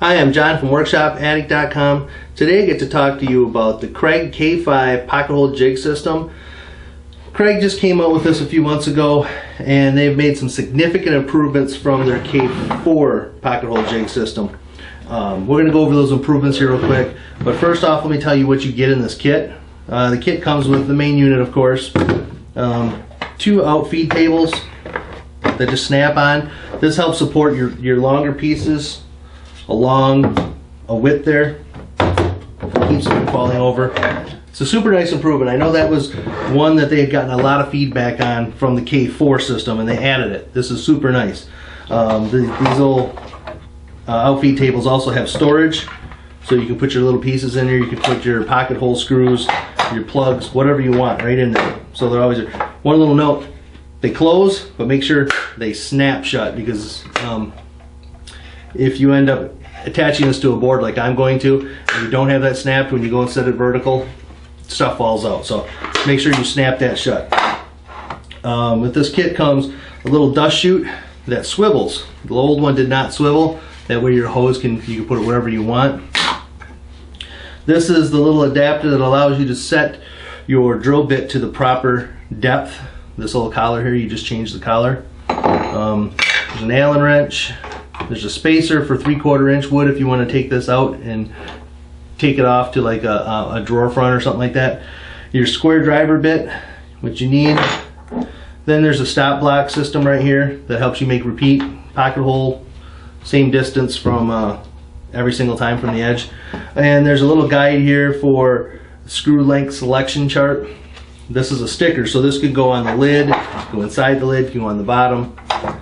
Hi, I'm John from WorkshopAddict.com. Today I get to talk to you about the Kreg K5 pocket hole jig system. Kreg just came out with this a few months ago, and they've made some significant improvements from their K4 pocket hole jig system. We're going to go over those improvements here real quick, but first off, let me tell you what you get in this kit. The kit comes with the main unit, of course, 2 outfeed tables that just snap on. This helps support your longer pieces along a width there. Keeps them from falling over. It's a super nice improvement. I know that was one that they had gotten a lot of feedback on from the K4 system, and they added it. This is super nice. These little outfeed tables also have storage, so you can put your little pieces in here. You can put your pocket hole screws, your plugs, whatever you want right in there. So they're always there. One little note, they close, but make sure they snap shut, because if you end up attaching this to a board like I'm going to, and you don't have that snapped, when you go and set it vertical, stuff falls out. So make sure you snap that shut. With this kit comes a little dust chute that swivels. The old one did not swivel. That way your hose you can put it wherever you want. This is the little adapter that allows you to set your drill bit to the proper depth. This little collar here, you just change the collar. There's an Allen wrench. There's a spacer for 3/4 inch wood if you want to take this out and take it off to like a drawer front or something like that. Your square driver bit, which you need. Then there's a stop block system right here that helps you make repeat pocket hole, same distance from every single time from the edge. And there's a little guide here for screw length selection chart. This is a sticker, so this could go on the lid, go inside the lid, can go on the bottom.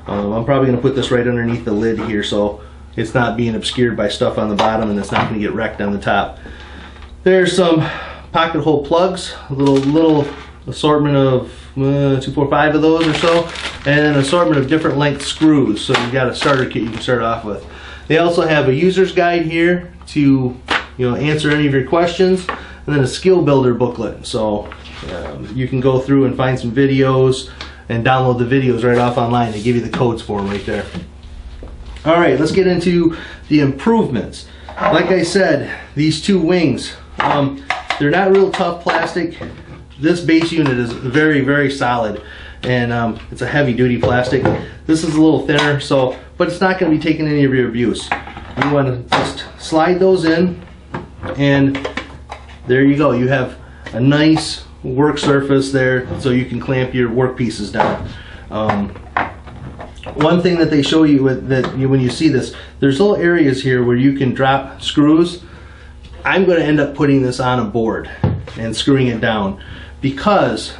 I'm probably going to put this right underneath the lid here, so it's not being obscured by stuff on the bottom, and it's not going to get wrecked on the top. There's some pocket hole plugs, a little assortment of 2, 4, 5 of those or so, and an assortment of different length screws. So you've got a starter kit you can start off with. They also have a user's guide here to answer any of your questions, and then a skill builder booklet. So you can go through and find some videos and download the videos right off online. They give you the codes for them right there. Alright, let's get into the improvements. Like I said, these 2 wings, they're not real tough plastic. This base unit is very, very solid, and it's a heavy duty plastic. This is a little thinner, but it's not going to be taking any of your abuse. You want to just slide those in, and there you go. You have a nice work surface there, so you can clamp your work pieces down. One thing that they show you when you see this, there's little areas here where you can drop screws. I'm going to end up putting this on a board and screwing it down, because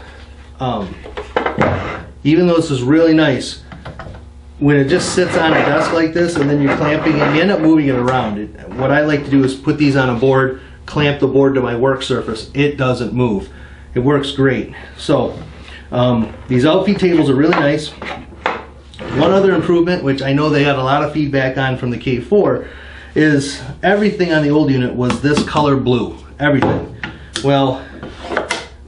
even though this is really nice, when it just sits on a desk like this and then you're clamping it, you end up moving it around. What I like to do is put these on a board, clamp the board to my work surface. It doesn't move. It works great. So these outfeed tables are really nice. One other improvement, which I know they had a lot of feedback on from the K4, is everything on the old unit was this color blue. Everything. Well,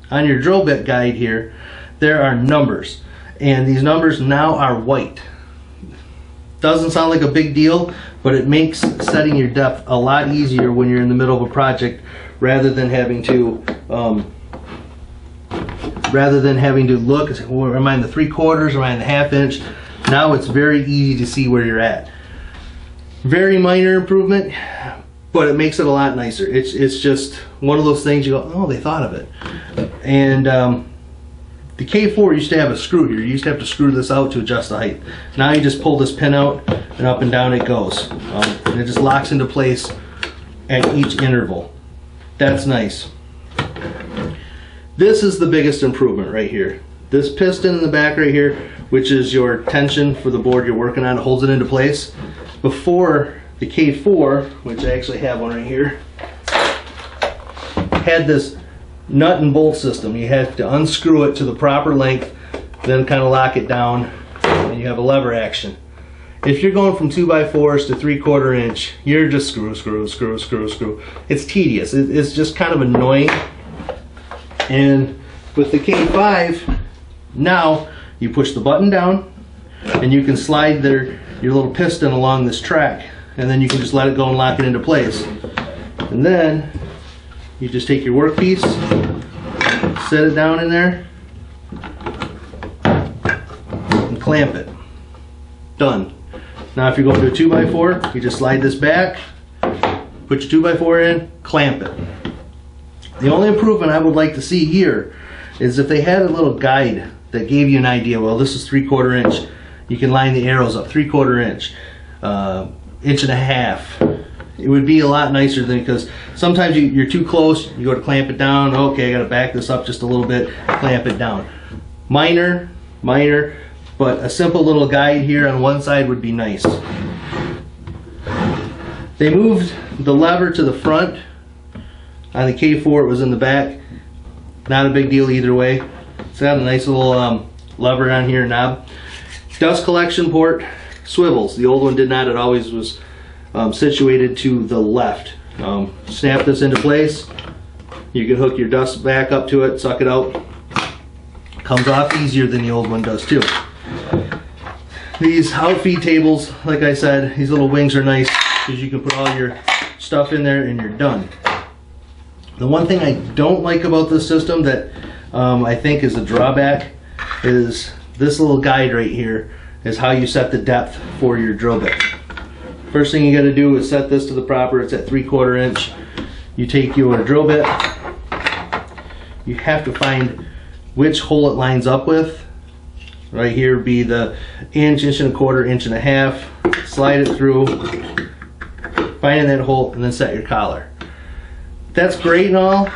on your drill bit guide here, there are numbers, and these numbers now are white. Doesn't sound like a big deal, but it makes setting your depth a lot easier when you're in the middle of a project, rather than having to look, am I in the 3/4, am I in the 1/2 inch? Now it's very easy to see where you're at. Very minor improvement, but it makes it a lot nicer. It's just one of those things you go, oh, they thought of it. And the K4 used to have a screw here. You used to have to screw this out to adjust the height. Now you just pull this pin out, and up and down it goes. And it just locks into place at each interval. That's nice. This is the biggest improvement right here. This piston in the back right here, which is your tension for the board you're working on, holds it into place. Before, the K4, which I actually have one right here, had this nut and bolt system. You have to unscrew it to the proper length, then kind of lock it down, and you have a lever action. If you're going from 2x4s to 3/4 inch, you're just screw. It's tedious. It's just kind of annoying. And with the K5, now you push the button down, and you can slide your little piston along this track and then you can just let it go and lock it into place. And then you just take your workpiece, set it down in there, and clamp it. Done. Now if you're going to a 2x4, you just slide this back, put your 2x4 in, clamp it. The only improvement I would like to see here is if they had a little guide that gave you an idea. Well, this is 3/4 inch. You can line the arrows up 3/4 inch, 1.5 inches. It would be a lot nicer than, because sometimes you're too close, you go to clamp it down, okay, I gotta back this up just a little bit, clamp it down. Minor, but a simple little guide here on one side would be nice. They moved the lever to the front. On the K4 it was in the back. Not a big deal either way. It's got a nice little lever on here, knob. Dust collection port swivels. The old one did not, it always was situated to the left. Snap this into place. You can hook your dust back up to it, suck it out. Comes off easier than the old one does too. These outfeed tables, like I said, these little wings are nice because you can put all your stuff in there and you're done. The one thing I don't like about this system that I think is a drawback is this little guide right here is how you set the depth for your drill bit. First thing you got to do is set this to the proper, it's at 3/4 inch. You take your drill bit, you have to find which hole it lines up with. Right here be the inch, 1.25 inches, 1.5 inches. Slide it through, find that hole, and then set your collar. That's great and all.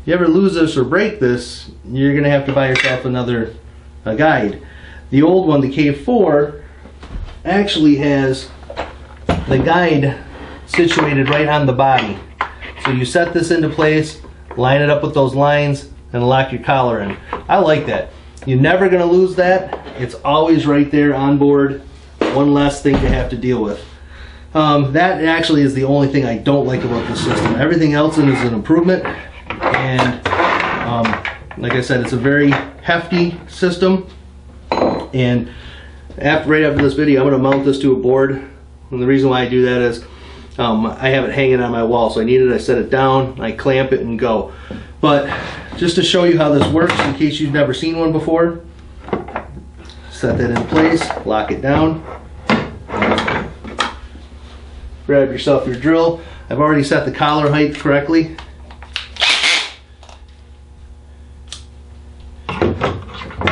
You ever lose this or break this, you're gonna have to buy yourself another guide. The old one, the K4, actually has the guide situated right on the body. So you set this into place, line it up with those lines, and lock your collar in. I like that. You're never gonna lose that. It's always right there on board. One less thing to have to deal with. That actually is the only thing I don't like about this system. Everything else in it is an improvement. And like I said, it's a very hefty system. And right after this video, I'm going to mount this to a board. And the reason why I do that is I have it hanging on my wall. So I set it down, I clamp it and go. But just to show you how this works, in case you've never seen one before, set that in place, lock it down. Grab yourself your drill. I've already set the collar height correctly.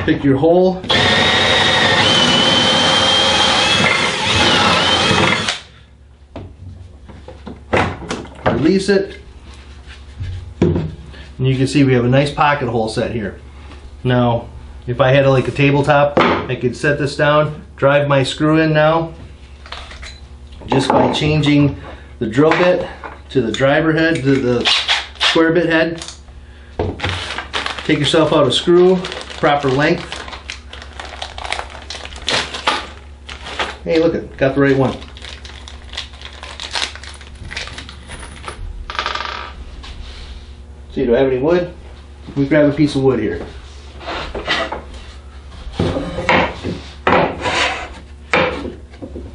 Pick your hole. Release it. And you can see we have a nice pocket hole set here. Now, if I had like a tabletop, I could set this down, drive my screw in now, just by changing the drill bit to the driver head, to the square bit head. Take yourself out a screw, proper length. Hey, look it, got the right one. See, do I have any wood? Let me grab a piece of wood here.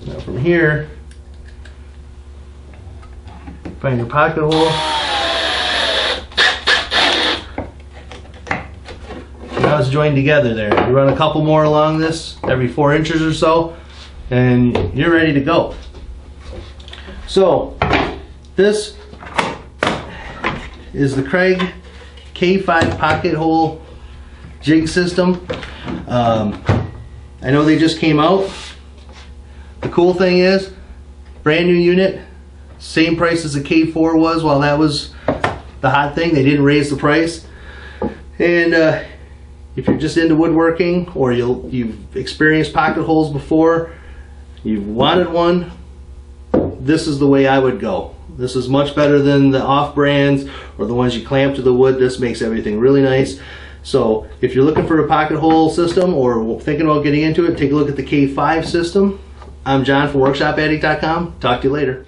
Now from here, find your pocket hole. Now it's joined together there. You run a couple more along this every 4 inches or so, and you're ready to go. So this is the Kreg K5 pocket hole jig system. I know they just came out. The cool thing is, brand new unit, same price as the K4 was while that was the hot thing. They didn't raise the price. And if you're just into woodworking, or you've experienced pocket holes before, you've wanted one, this is the way I would go. This is much better than the off-brands or the ones you clamp to the wood. This makes everything really nice. So if you're looking for a pocket hole system or thinking about getting into it, take a look at the K5 system. I'm John from WorkshopAddict.com. Talk to you later.